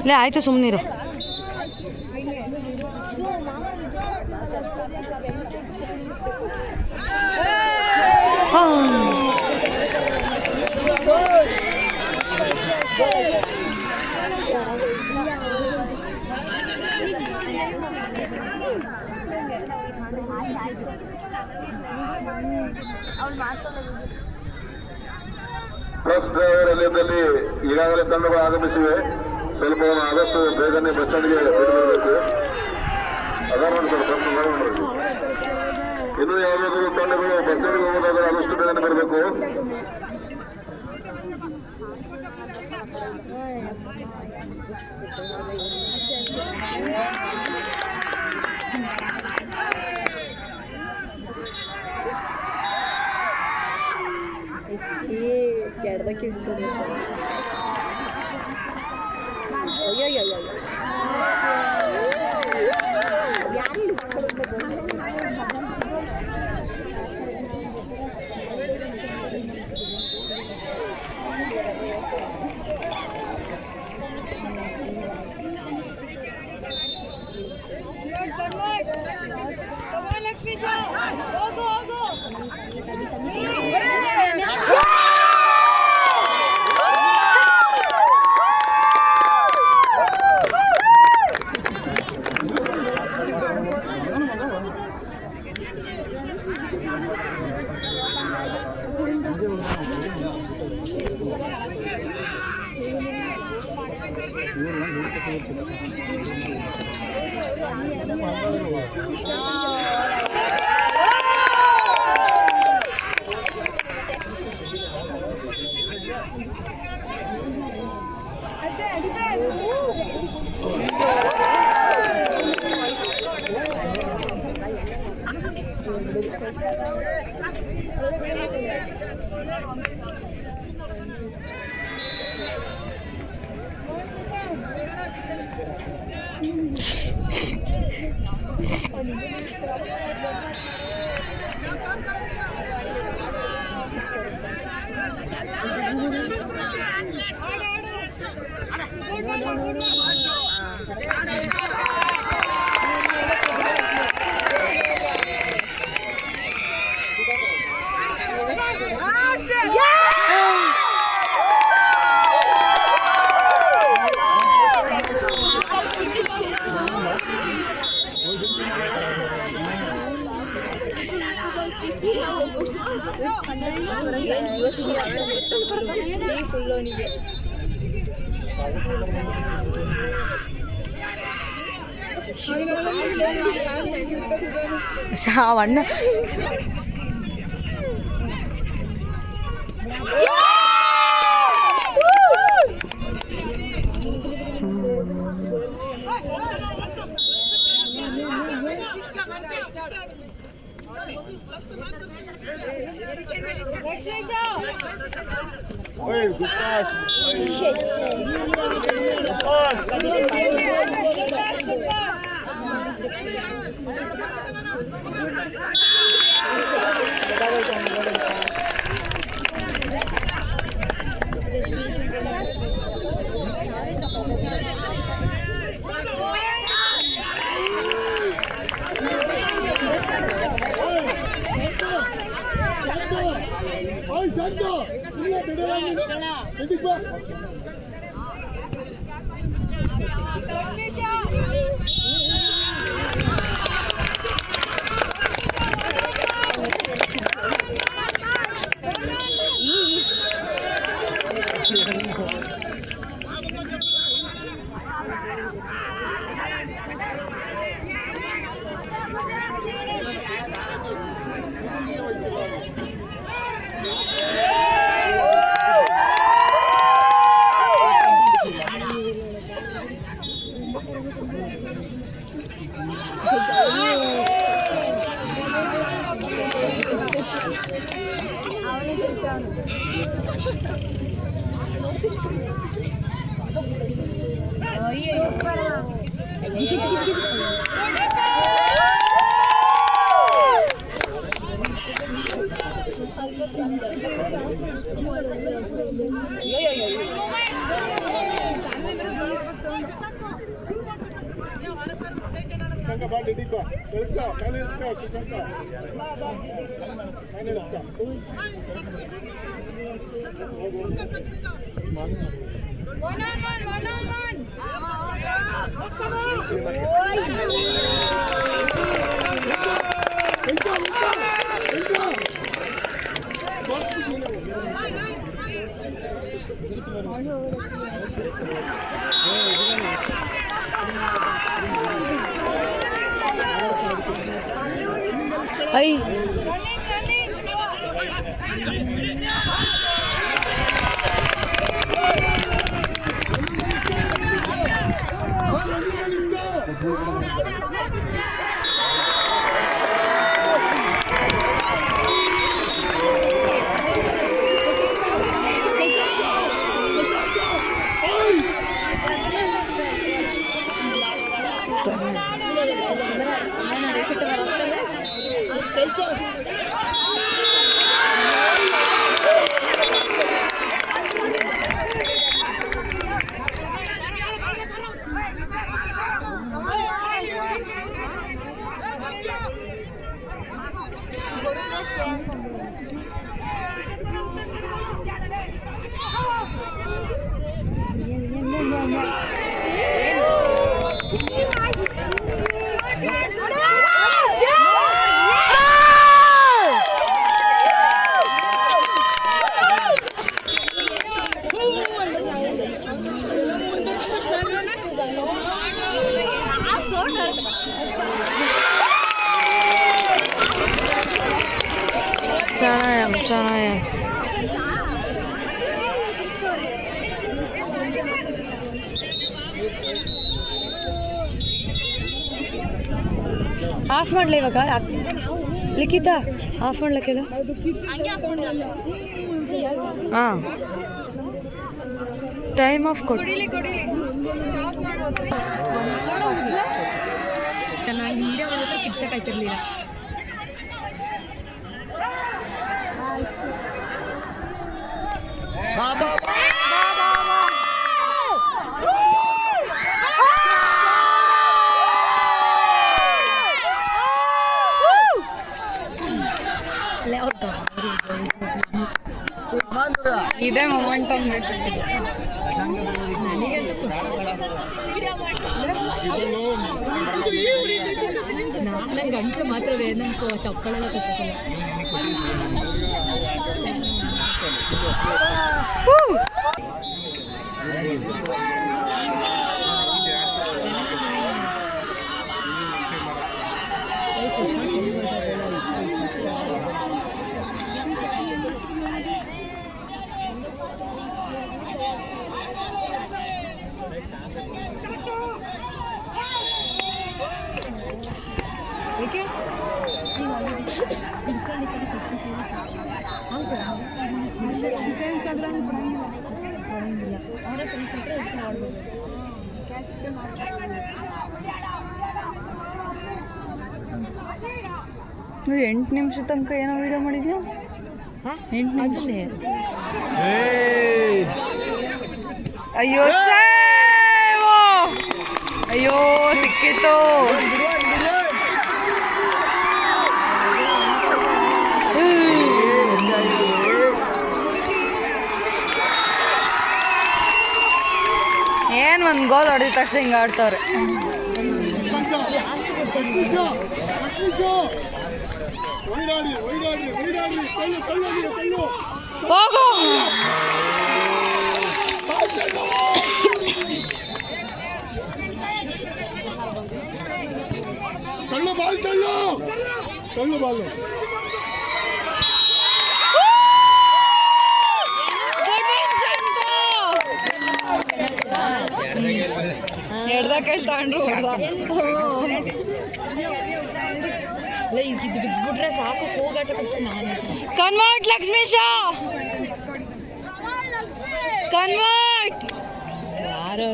ಲೇ ಆಯಿತು ಸುಮ್ಮನಿರು. ಬಸ್ ಡ್ರೈವರ್ ವಲಯದಲ್ಲಿ ಈಗಾಗಲೇ ತಂಡಗಳು ಆಗಮಿಸಿವೆ. ಸ್ವಲ್ಪ ಆದಷ್ಟು ಬೇಗನೆ ಬಸ್ ಸ್ಟ್ಯಾಂಡ್ಗೆ ಬಿಡಬೇಕು. ಅದ ನೋಡಿ ಸರ್, ಬಸ್ ನೋಡ್ರಿ. ಇನ್ನು ಯಾವುದಾದ್ರು ತಂಡಗಳು ಬಸ್ ಸ್ಟ್ಯಾಂಡ್ಗೆ ಹೋಗೋದಾದ್ರೆ ಆದಷ್ಟು ಬೇಗನೆ ಬರಬೇಕು. ಕೆಡ್ದಕ್ಕೆ ಇರ್ತದೆ. ಅಯ್ಯೋ ಅವಣ್ಣ Oi, good pass. Ay. Sayang. Of ಮಾಡ್ಲಾ ಇವಾಗ ಲಿಖಿತ ಆಫ್ ಮಾಡ್ಲಕ್ಕೆ ಹಾಂ ಟೈಮ್ ಆಫ್ ಕೊಡಿ ನಾನು ವೀಡಿಯೋ ಕಿಡ್ಸಕ್ಕೆ ಆಯ್ತಿರ್ಲಿಲ್ಲ ಇದೇ ಮೊಮೆಂಟ್ ನಂಗೆ ಗಂಟ್ಲು ಮಾತ್ರ ಏನಂತ ಚಪ್ಪಳೆಲ್ಲ ಕಟ್ಟಿಲ್ಲ ಏಕೆ ಡಿಫೆನ್ಸ್ ಆದ್ರೆ ಕೊಡಂಗಿಲ್ಲ ಅವರ ಕಲಿತ್ರೆ ಆಡ್ಬೋದು 8 ನಿಮಿಷ ತನಕ ಏನೋ ವಿಡಿಯೋ ಮಾಡಿದ್ಯಾ 8 ನಿಮಿಷ ಅಯ್ಯೋ ಅಯ್ಯೋ ಸಿಕ್ಕಿತ್ತು ಏನು ಒಂದು ಗೋಲ್ ಹೊಡೆದ ತಕ್ಷಣ ಹಿಂಗೆ ಆಡ್ತವ್ರೆ ಹೋಗು ತಳ್ಳು ಬಾಲ್ ಎಡ್ದ ಕೈಲಿ ತಗೊಂಡ್ರು ಹೊಡೆದ ಅಲ್ಲ ಇದು ಬಿದ್ದುಬಿಟ್ರೆ ಸಾಕು ಹೋಗಾಟ ನಾನು ಕನ್ವರ್ಟ್ ಲಕ್ಷ್ಮೀಶ ಕನ್ವರ್ಟ್ ಯಾರು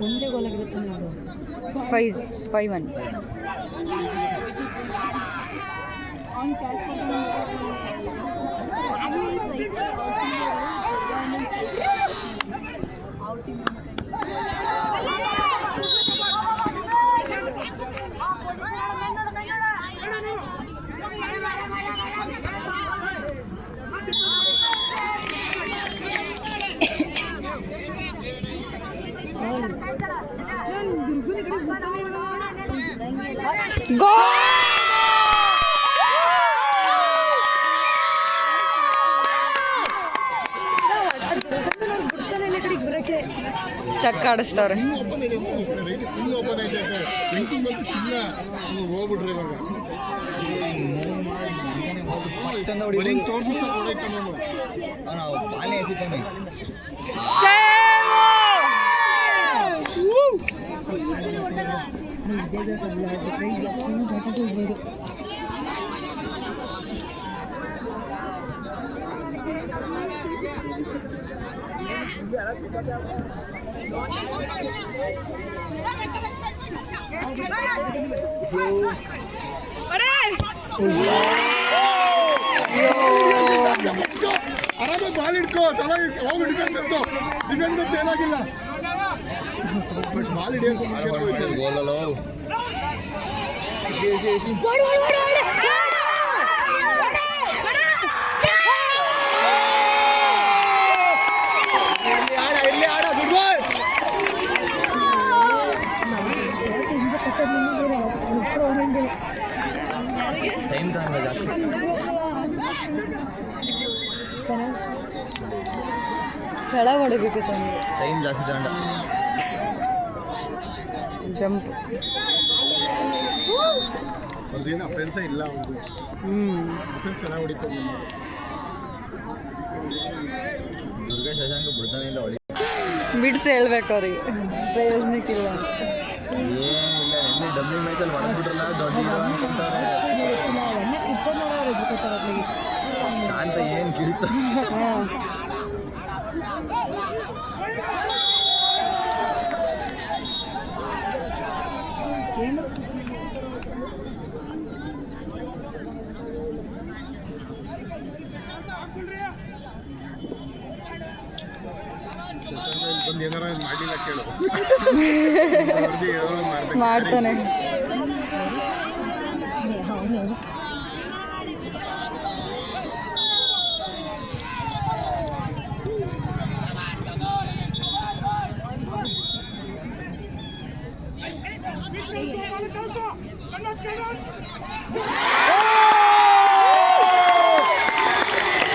ಒಂದೇ ಗೋಲ್ ಆಗಿರುತ್ತೆ 5-1. ಚಕ್ಕ ಆಡಿಸ್ತವ್ರೆ. ಆರಾಮಾಗಿ ಬಾಲ್ ಇಟ್ಕೋ, ತಲೆ ಹೋಗಿ ಡಿಫೆನ್ಸ್ ಎತ್ತು, ಡಿಫೆನ್ಸ್ ಎತ್ತು ಏನಾಗಿಲ್ಲ, ಬಾಲ್ ಹಿಡಿಯೋದು ಕೆಳಗೆ ಹೊಡಿಬೇಕಿತ್ತು ಟೈಮ್ ಜಾಸ್ತಿ ತಗೊಂಡ. ಜಂಪ್. ಅವ್ರದ್ದೇನು ಅಫೆನ್ಸೇ ಇಲ್ಲ, ಅವ್ರದ್ದು ಡಿಫೆನ್ಸ್ ಚೆನ್ನಾಗಿ ಹೊಡಿತಾರೆ. ದುರ್ಗ ಶಶಾಂಕ ಬಿಡ್ತಾನೆ ಇಲ್ಲ, ಹೊಡಿ ಬಿಡ್ಸಿ ಹೇಳ್ಬೇಕು ಅವ್ರಿಗೆ, ಪ್ರಯೋಜನಕ್ಕಿಲ್ಲ. ಏನಿಲ್ಲ, ಎಲ್ಲಿ ಡಬ್ಲ್ಯೂ ಮ್ಯಾಚಲ್ಲಿ ಹೊಡೆದ್ಬಿಟ್ರಲ್ಲ ದೊಡ್ಡ ಅನ್ಕೊಂತಾರೆ. ಶಾಂತ ಏನು ಕಿರಿತ. ಬಂದು ಏನಾರ ಮಾಡಿಲ್ಲ ಕೇಳು, ಮಾಡ್ತಾನೆ.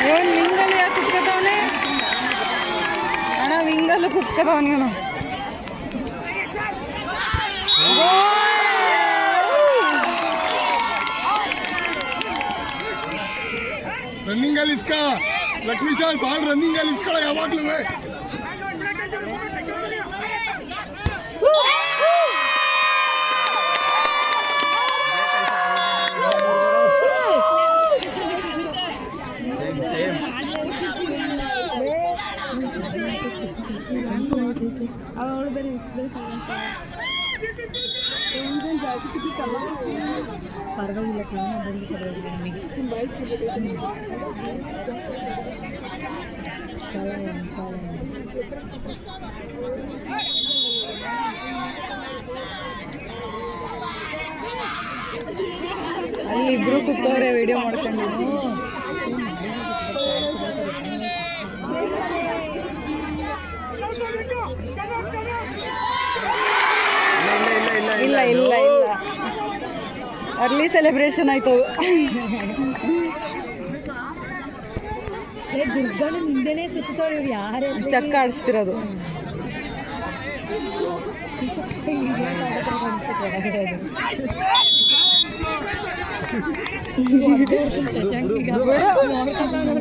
ಇವನು ವಿಂಗಲ್ಲಿ ಯಾಕೆ ಕುತ್ಕೋತಾವನೆ ಅಣ್ಣ? ವಿಂಗಲ್ಲೂ ಕುತ್ಕೋತಾವನಿ ಇವನು. ರನ್ನಿಂಗ್ ಅಲ್ಲಿ ಇಸ್ಕ ಲಕ್ಷ್ಮೀಶಾಲ್, ಬಾಲ್ ರನ್ನಿಂಗ್ ಅಲ್ಲಿ ಇಸ್ಕೊಳ್ಳೋ ಯಾವಾಗ್ಲೂ. ಪರವಾಗಿಲ್ಲ, ನಮಗೆ ಅಲ್ಲಿ ಇಬ್ರು ಕೂತವ್ರೆ ವಿಡಿಯೋ ಮಾಡ್ಕೊಂಡು. ಇಲ್ಲ ಇಲ್ಲ ಇಲ್ಲ, ಅರ್ಲಿ ಸೆಲೆಬ್ರೇಷನ್ ಆಯ್ತು. ದುರ್ಗನ ಹಿಂದೆನೇ ಸುತ್ತವ್ರು ಇವ್ರು, ಯಾರೇ ಚಕ್ಕ ಆಡಿಸ್ತಿರೋದು.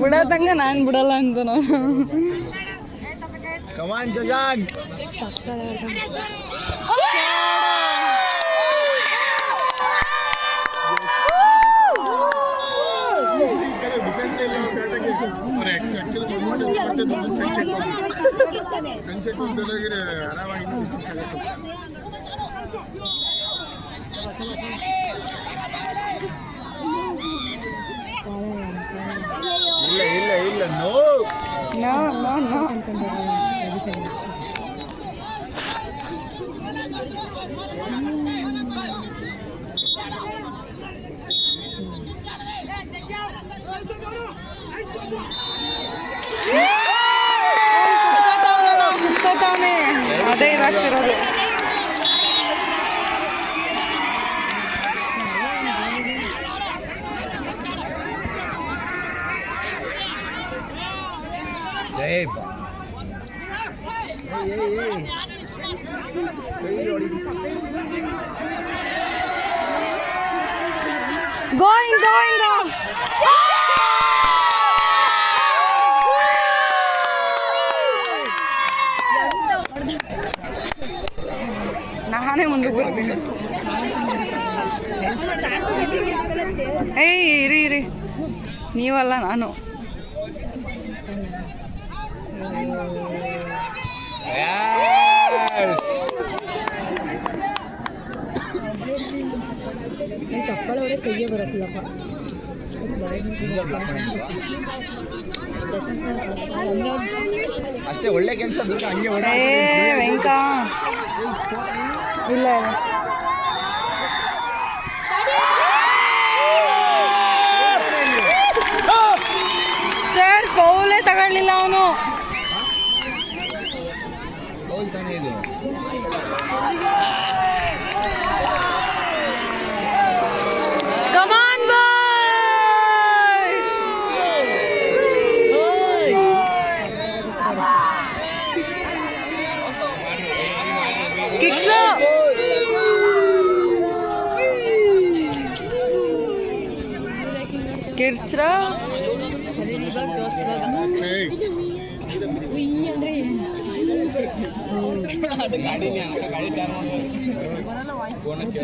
ಬಿಡತಂಗ ನಾನು ಬಿಡಲ್ಲ ಅಂತ ನಾನು. ಕಮಾನ್ ಶಶಾಂಕ್. ಅವ್ರು ಆ್ಯಕ್ಚುಲಿ ಫ್ರೆಂಡ್ಸ್ ಚೆಕ್ ಆರಾಮಾಗಿ ಇಲ್ಲ ಇಲ್ಲ ಇಲ್ಲ ನೋ ನೋ ನೋ ನೋ ಕುತ್ಕೋತಾವನೆ ಅದೇ ಇದಾಗ್ತಿರೋದು. Going. ನಾನೇ ಮುಂದೆ ಬರ್ತೀನಿ. ಏಯ್ ಇರಿ ನೀವಲ್ಲ ನಾನು. ಚಪ್ಪಳ ಹೊಡೆ ಕೈಯೇ ಬರತ್ತಿಲ್ಲಪ್ಪ. ಅಷ್ಟೇ ಒಳ್ಳೆ ಕೆಲಸ ಹಂಗೆ ವೆಂಕ ಇಲ್ಲ ಸರ್ ಫೌಲೇ ತಗೊಳ್ಳಿಲ್ಲ ಅವನು. ಇದು Come on, boys! Kicks up! ಕಿರ್ಚ್ರಾ ಅಂದ್ರೆ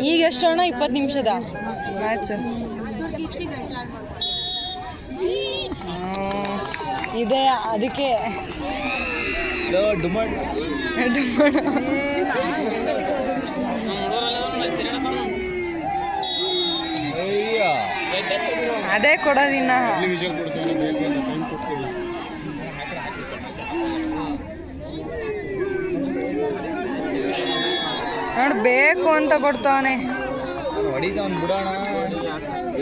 ಈಗ ಎಷ್ಟು ಅಣ್ಣ? 20 ನಿಮಿಷದ ಮ್ಯಾಚ್. ಇದೆ ಅದಕ್ಕೆ ಅದೇ ಕೊಡೋದಿನ್ನ. ನೋಡಿ ಬೇಕು ಅಂತ ಕೊಡ್ತಾವನೆ. ಹೊಡಿತಾವನ್ ಬಿಡೋಣ.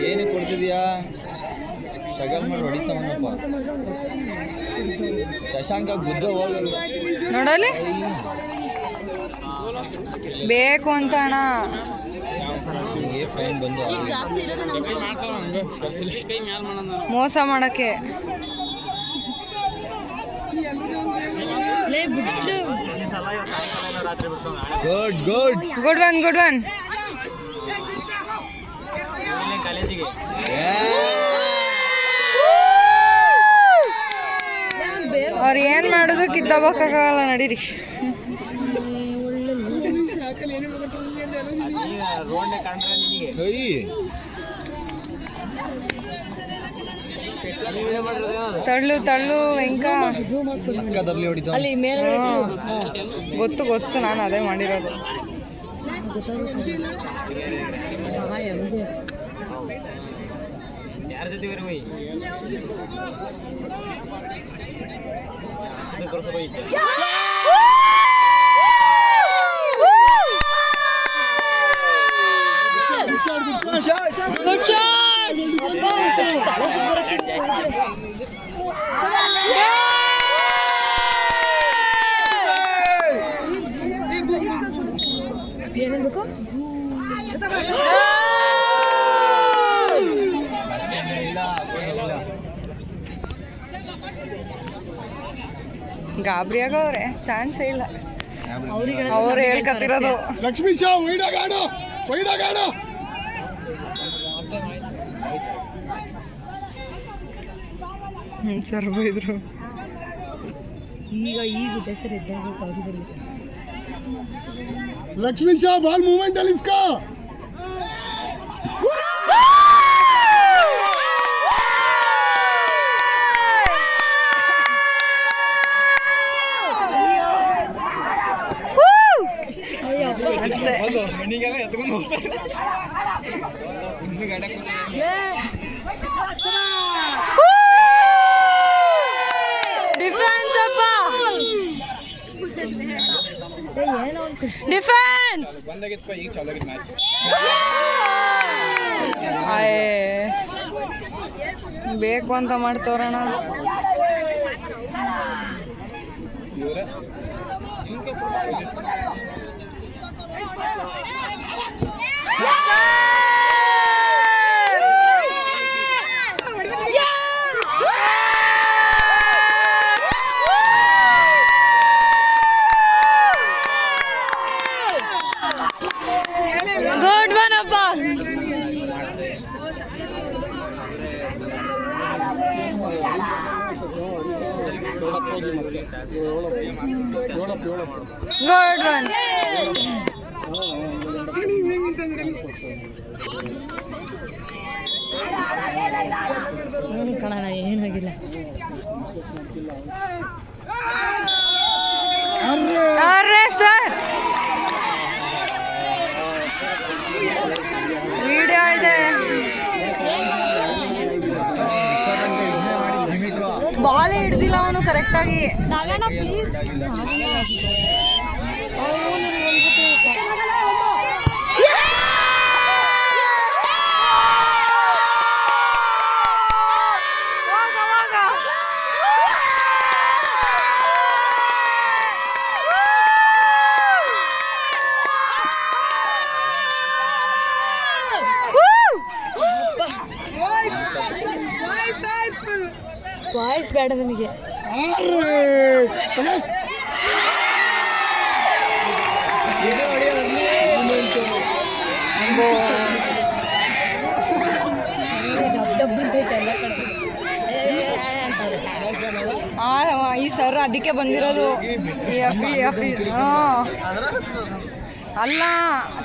ಏನು ಕೊಡ್ತಿದ್ಯಾ? ಸ್ಟ್ರಗಲ್ ಮಾಡಿ ಹೊಡಿತಾವನಪ್ಪ. ಶಶಾಂಕ ಗುದ್ದ ಹೋಗಲ್ಲ ನೋಡಲಿ. ಬೇಕು ಅಂತ ಅಣ್ಣ. ಫೈನ್ ಬಂದು ಮೋಸ ಮಾಡಕ್ಕೆ. Good one. ಅವ್ರು ಏನ್ ಮಾಡೋದು ಕಿತ್ತೋಗಕ್ಕಾಗಲ್ಲ. ನಡೀರಿ. ತಳ್ಳು ವೆಂಕ. ಅಲ್ಲಿ ಮೇಲೆ ಗೊತ್ತು ನಾನು ಅದೇ ಮಾಡಿರೋದು. ಯಾರ ಜೊತೆ ಗುಡ್ ಶಾಟ್. ಏನೇನ್ಬೇಕು? ಗಾಬರಿ ಆಗವ್ರೆ, ಚಾನ್ಸೇ ಇಲ್ಲ. ಅವ್ರು ಹೇಳ್ಕತ್ತಿರೋದು. ಲಕ್ಷ್ಮೀ ಶಾ ವೈಡಗಾಡು ಸರ್ ಬೈದ್ರು. ಈಗ ದಸರಾ ಇದ್ದಾಗ ಕಾಲೇಜಲ್ಲಿ लक्ष्मी शाह बॉल मूवमेंट है इसका ಅಷ್ಟೇ. ಡಿಫೆನ್ಸ್ ಅಪ್ಪ, ಡಿಫೆನ್ಸ್. ಬೇಕು ಅಂತ ಮಾಡ್ತವ್ರಣ. ಗುಡ್ ಒನ್ ಅಪ್ಪ. Good one. ಕಣ ಏನಾಗಿಲ್ಲ. ಅರೆ ಸರ್, ವಿಡಿಯೋ ಇದೆ. ಬಾಲ್ ಹಿಡ್ದಿಲ್ಲ ಅವನು ಕರೆಕ್ಟಾಗಿ. ತಗೋಣ ಪ್ಲೀಸ್. ವಾಯ್ಸ್ ಬೇಡ ನಮಗೆ. ಈ ಸರ್ ಅದಕ್ಕೆ ಬಂದಿರೋದು. ಅಲ್ಲ,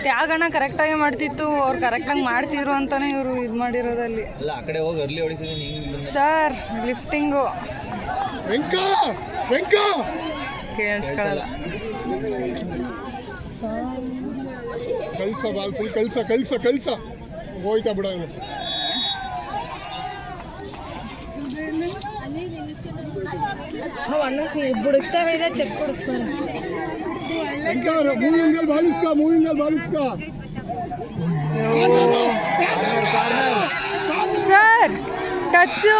ತ್ಯಾಗಣ್ಣ ಕರೆಕ್ಟಾಗಿ ಮಾಡ್ತಿತ್ತು, ಅವ್ರು ಕರೆಕ್ಟಾಗಿ ಮಾಡ್ತಿದ್ರು ಅಂತಾನೆ ಇವರು ಇದು ಮಾಡಿರೋದಲ್ಲಿ. Sir lifting ಕೇಳಿಸ್ಕೊಳ್ಳಲ್ಲ. ಕಲ್ಸ ಬಾಲ್ ಫುಲ್ ಕಲ್ಸ ಕಲ್ಸ ಕಲ್ಸ ಹೋಯ್ತಾ ಬಿಡ. ಅಣ್ಣಕ್ಕೆ ಬುಡುಕ್ತಾವೆ ಇದೆ, ಚೆಕ್ ಕೊಡಿಸ್ತಾನೆ. ಮೂವಿಂಗಲ್ ಬಾಲಿಸ್ಕಾ, ಮೂವಿಂಗಲ್ ಬಾಲಿಸ್ಕಾ. ಸರ್ ಟಚ್ಚು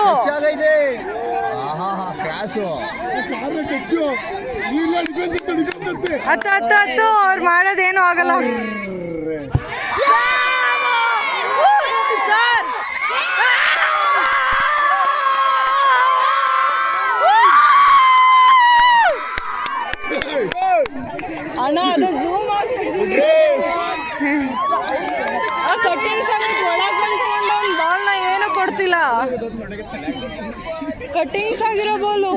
ಹತ್ತು ಅವ್ರು ಮಾಡೋದೇನು ಆಗಲ್ಲ. ಸರ್ ಅಣ್ಣ ಅದು ಝೂಮ್ ಆಗ್ತಿದ್ದೀವಿ. ಆ ಕಟ್ಟಿಂಗ್ಸ್ ಒಳಗೆ ಬಂದ್ಕೊಂಡು ಒಂದು ಬಾಲ್ನ ಏನು ಕೊಡ್ತಿಲ್ಲ. ಕಟ್ಟಿಂಗ್ಸ್ ಆಗಿರೋ ಬಾಲು.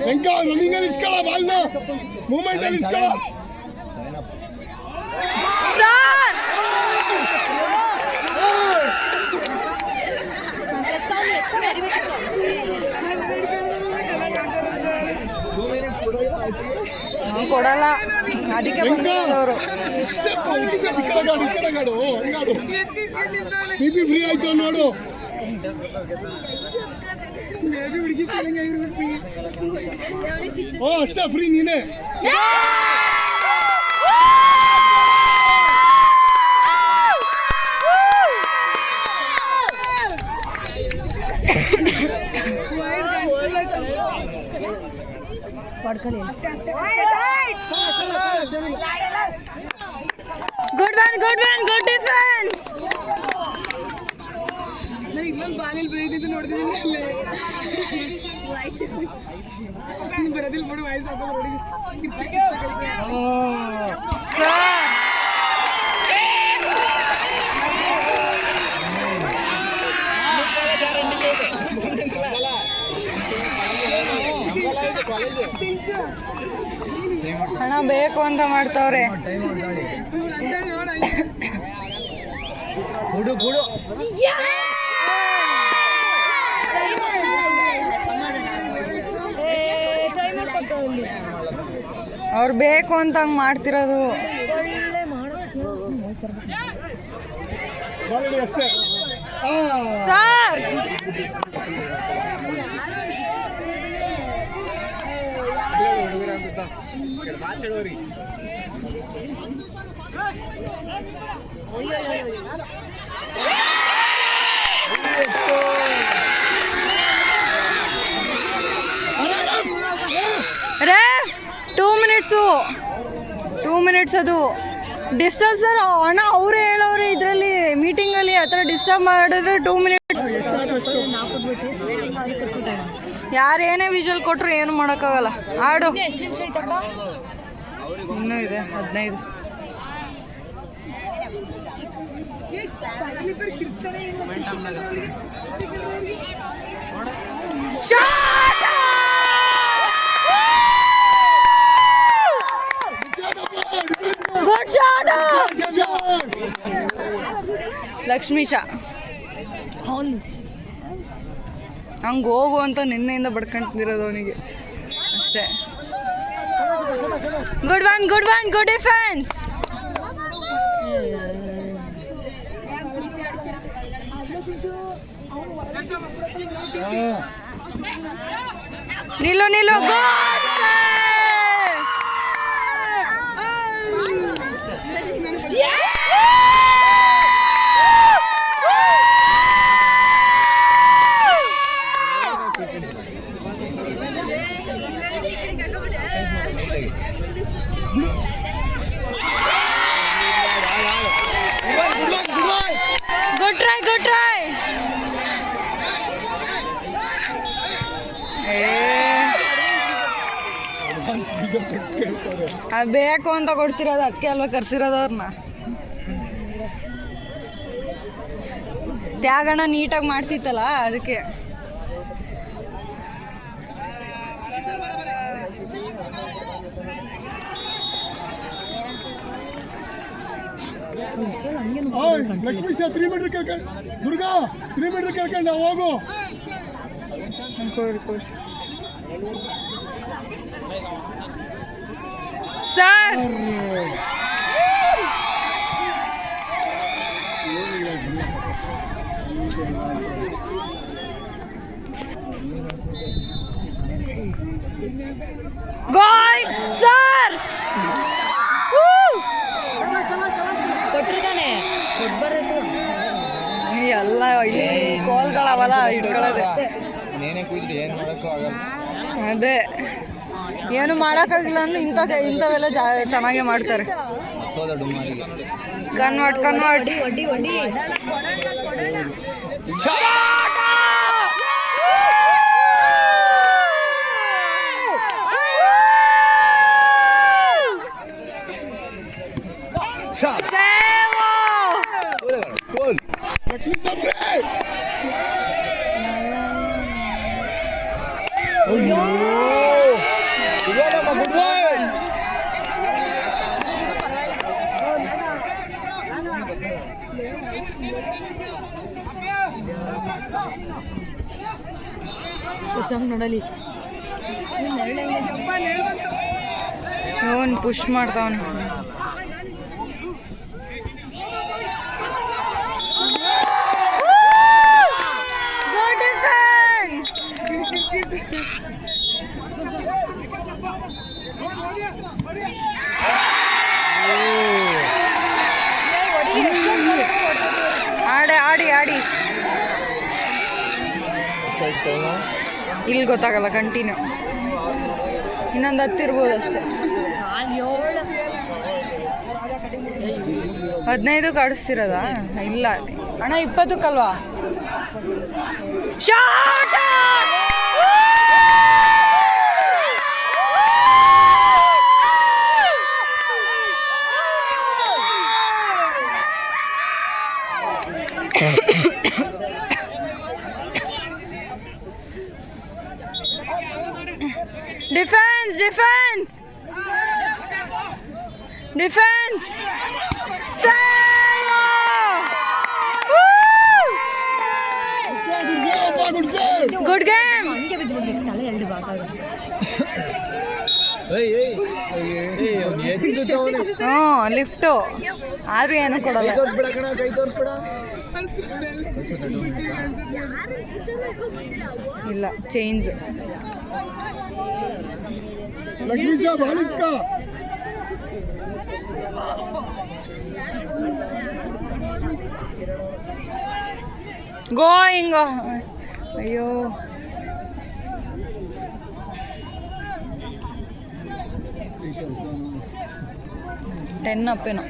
ರನ್ನಿಂಗ್ ಅಲ್ಲಿ ಇಸ್ಕೊಳ್ಳ, ಬಾಲ್ನ ಮೂವ್ಮೆಂಟ್ ಅಲ್ಲಿ ಇಸ್ಕೊಳ್ಳ. ಕೊಡಲ್ಲ, ಅದಕ್ಕೆ ಬಂದಿರೋರು. ಬಿಪಿ ಫ್ರೀ ಆಯ್ತು ನೋಡು. ಅಷ್ಟೇ ಫ್ರೀ ನೀನೇ. Good one, good one, good defence. ಇಲ್ಲೊಂದು ಬಾಲಲ್ಲಿ ಬೈದಿದ್ದು ನೋಡ್ತಿದ್ದೀನಿ ಅಲ್ಲೇ. ಬರೋದಿಲ್ಲ ನೋಡಿ ವಾಯ್ಸ್ ಹಾಕೋದು ನೋಡಿ. ಹಣ ಬೇಕು ಅಂತ ಮಾಡ್ತಾವ್ರೆ. ಅವ್ರು ಬೇಕು ಅಂತ ಹಂಗೆ ಮಾಡ್ತಿರೋದು. ಒಳ್ಳೆ ಮಾಡೋದು ಬಾಲ್ ಅಷ್ಟೇ. ಸರ್ ರೇಫ್ 2 ಮಿನಿಟ್ಸ್ ಅದು ಡಿಸ್ಟರ್ಬ್ ಸರ್. ಅಣ್ಣ ಅವರೇ ಹೇಳೋರು ಇದರಲ್ಲಿ ಮೀಟಿಂಗಲ್ಲಿ ಆ ಥರ ಡಿಸ್ಟರ್ಬ್ ಮಾಡಿದ್ರೆ 2 ಮಿನಿಟ್. ಯಾರೇನೇ ವಿಜುವಲ್ ಕೊಟ್ಟರು ಏನು ಮಾಡೋಕ್ಕಾಗಲ್ಲ. ಆಡು. ಎಷ್ಟು ನಿಮಿಷ ಐತಕ್ಕ? ಇನ್ನೂ ಇದೆ 15. Good shot Lakshmisha. ಅವನು ಹಂಗೆ ಹೋಗು ಅಂತ ನಿನ್ನೆಯಿಂದ ಬಡ್ಕೊಂತಿರೋದು ಅವನಿಗೆ ಅಷ್ಟೇ. Good one good defence. ನಿಲ್ಲು ಗುಡ್ ಟ್ರೈ. ಅದು ಬೇಕು ಅಂತ ಕೊಡ್ತಿರೋದು, ಅದಕ್ಕೆ ಅಲ್ವಾ ಕರ್ಸಿರೋದು ಅವ್ರನ್ನ. ತ್ಯಾಗಣ್ಣ ನೀಟಾಗಿ ಮಾಡ್ತಿತ್ತಲ್ಲ ಅದಕ್ಕೆ. ಲಕ್ಷ್ಮೀಶ 3 ಮೀಟರ್ ಕೇಳ್ಕೊಂಡು ದುರ್ಗಾ 3 ಮೀಟರ್ ಕೇಳ್ಕೊಂಡು ಹೋಗು. ಸರ್ ಗೋಯ್ ಸರ್ ಕೊಟ್ಟಿರ್ತಾನೆ ಕೊಟ್ಬರೋದು ಎಲ್ಲ ಈ ಕೋಲ್ಗಳವಲ್ಲ ಇಟ್ಕೊಳ್ಳೋದು. ನೇನೆ ಕೂತ್ರು ಏನು ಮಾಡೋಕ್ಕೂ ಆಗಲ್ಲ. ಅದೇ ಏನು ಮಾಡೋಕ್ಕಾಗಿಲ್ಲ ಅಂದ್ರೆ ಇಂಥವೆಲ್ಲ ಚೆನ್ನಾಗೇ ಮಾಡ್ತಾರೆ. ಕನ್ವರ್ಟ್ ಒಡ್ಡಿ ಶಶಾಂಕ್ ನೋಡಲಿ ಇವನ್ ಪುಷ್ ಮಾಡ್ತಾವನೆ. Good defence. ಆಡಿ ಇಲ್ಲಿ ಗೊತ್ತಾಗಲ್ಲ. ಕಂಟಿನ್ಯೂ ಇನ್ನೊಂದು 10 ಇರ್ಬೋದು ಅಷ್ಟೇ. 15 ಕಾಡಿಸ್ತಿರೋದಾ? ಇಲ್ಲ ಅಣ್ಣ 20ಕ್ಕಲ್ವಾ? Shot defence good game. ಹಂಗೆ ಬಿದ್ದು ತಲೆ 2 ಭಾಗ ಹ್ಞೂ ಲಿಫ್ಟು ಆದ್ರೂ ಏನು ಕೊಡಲ್ಲ. ಇಲ್ಲ ಚೇಂಜ್. लक्ष्मीशा बॉल इसका ಗೋಯಿಂಗ್. ಅಯ್ಯೋ ಟೆನ್ ಅಪ್ಪೇನೋ.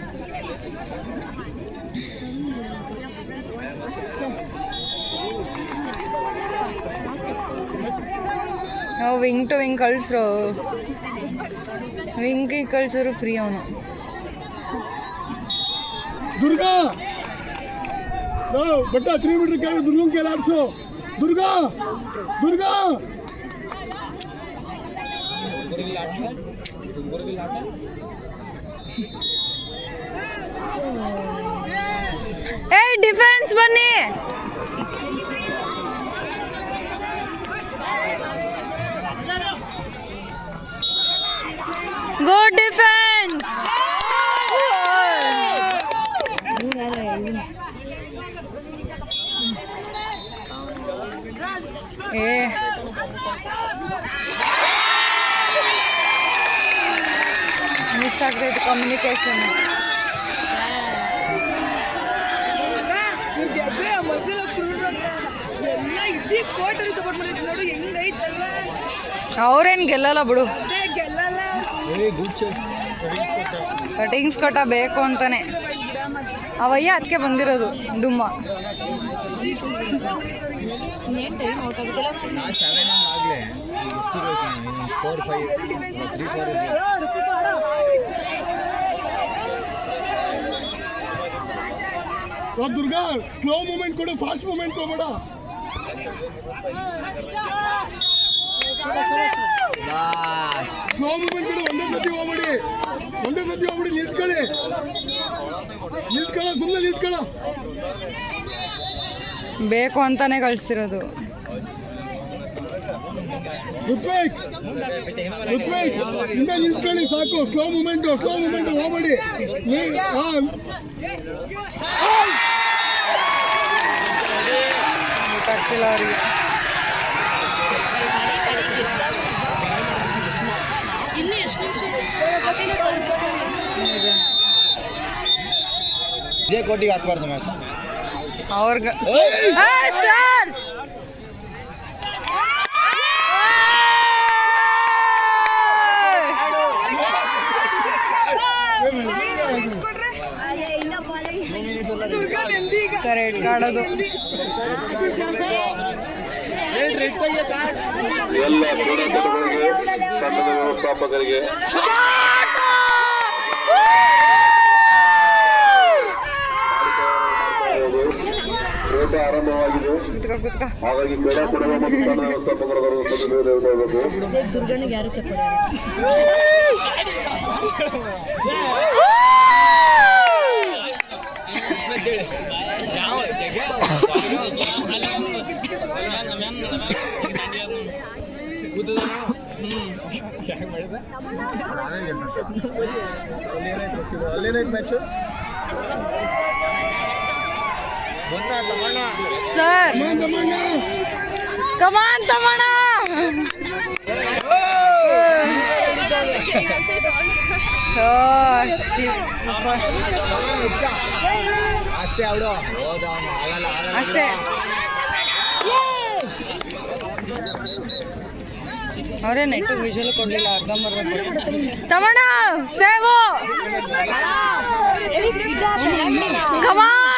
ವಿಂಗ್ ಟು ವಿಂಗ್ ಕಳಿಸ್ರು, ವಿಂಗಿಗೆ ಕಳ್ಸೋರು ಫ್ರೀ ಅವನು. दुर्गा बट्टा 3 मीटर के दुर्गा के लाडसो दुर्गा दुर्गा ಏ ಡಿಫೆನ್ಸ್ ಬನ್ನಿ. Good defence. ಏ ಮಿಸ್ ಆಗ್ತೈತೆ ಕಮ್ಯುನಿಕೇಶನ್. ಗೆದ್ದೆ ಮೊದಲ ಎಲ್ಲ ಇಡೀ ಕೋಟಲ್ಲಿ ಸಪೋರ್ಟ್ ಮಾಡಿದ್ರು ನೋಡು ಹೆಂಗೈತಲ್ಲ. ಅವ್ರೇನು ಗೆಲ್ಲಲ್ಲ ಬಿಡು, ಗೆಲ್ಲಲ್ಲ. ಕಟಿಂಗ್ಸ್ ಕಟ ಬೇಕು ಅಂತಾನೆ ಅವಯ್ಯ ಅದಕ್ಕೆ ಬಂದಿರೋದು ಡುಮ್ಮ. ಇನ್ನೇನು ಟೈಮ್ ಔಟ್ ಆಗುತ್ತಲ್ಲ. 7 ಆಗಲೇ ಎಷ್ಟು 4 5 3 4 और दुर्गा स्लो मूवमेंट कोडो फास्ट मूवमेंट को बड़ा स्लो मूवमेंट कोडो ಒಂದೇ ಸತಿ ಹೋಗ್ಬಿಡಿ ನಿಲ್ತ್ಕೊಳ್ಳಿ ಸುಮ್ಮನೆ ನಿಲ್ತ್ಕೊಳ್ಳ. ಬೇಕು ಅಂತಾನೆ ಕಳಿಸ್ತಿರೋದು. ಋತ್ವಿಕ್ ಹಿಂದೆ ನಿಲ್ತ್ಕೊಳ್ಳಿ ಸಾಕು. ಸ್ಲೋ ಮೂವ್ಮೆಂಟ್ ಹೋಗ್ಬೇಡಿ. ಗೊತ್ತಾಗ್ತಿಲ್ಲ ಅವರಿಗೆ. ಇನ್ನು ಎಷ್ಟು ನಿಮಿಷ ಇದೆ? ಸ್ವಲ್ಪ ಇದೆ. ಇದೇ ಕೋಟಿಗೆ ಹಾಕ್ಬಾರ್ದು ಮ್ಯಾಚ್ ಅವ್ರಿಗೆ. ಸರ್ ರೆಡ್ ಕಾರ್ಡ್ ಅದು. ಎಲ್ಲ ಕ್ರೀಡಾಪಟುಗಳಿಗೆ ತಂಡದ ವ್ಯವಸ್ಥಾಪಕರಿಗೆ ಓಟ ಆರಂಭವಾಗಿದೆ. ಹಾಗಾಗಿ ಕ್ರೀಡಾಪಟುಗಳ ಮತ್ತು ತಂಡ ವ್ಯವಸ್ಥಾಪಕರು ದುರ್ಗಣ್ಣಿಗೆ ಯಾರು ಚಪ್ಪಾಳೆ ಸರ್ ಕಮಾನ್ ತಮಣ್ಣ. ಅಷ್ಟೇ ಅವಳು ಅಷ್ಟೇ. ಅವರೇ ನೆಟ್ಟು ವಿಜುವಲ್ ಕೊಡಲಿಲ್ಲ, ಅರ್ಧಂಬರ್ಧ ತಮಣ್ಣ ಸೇವು ಕಮಾನ್.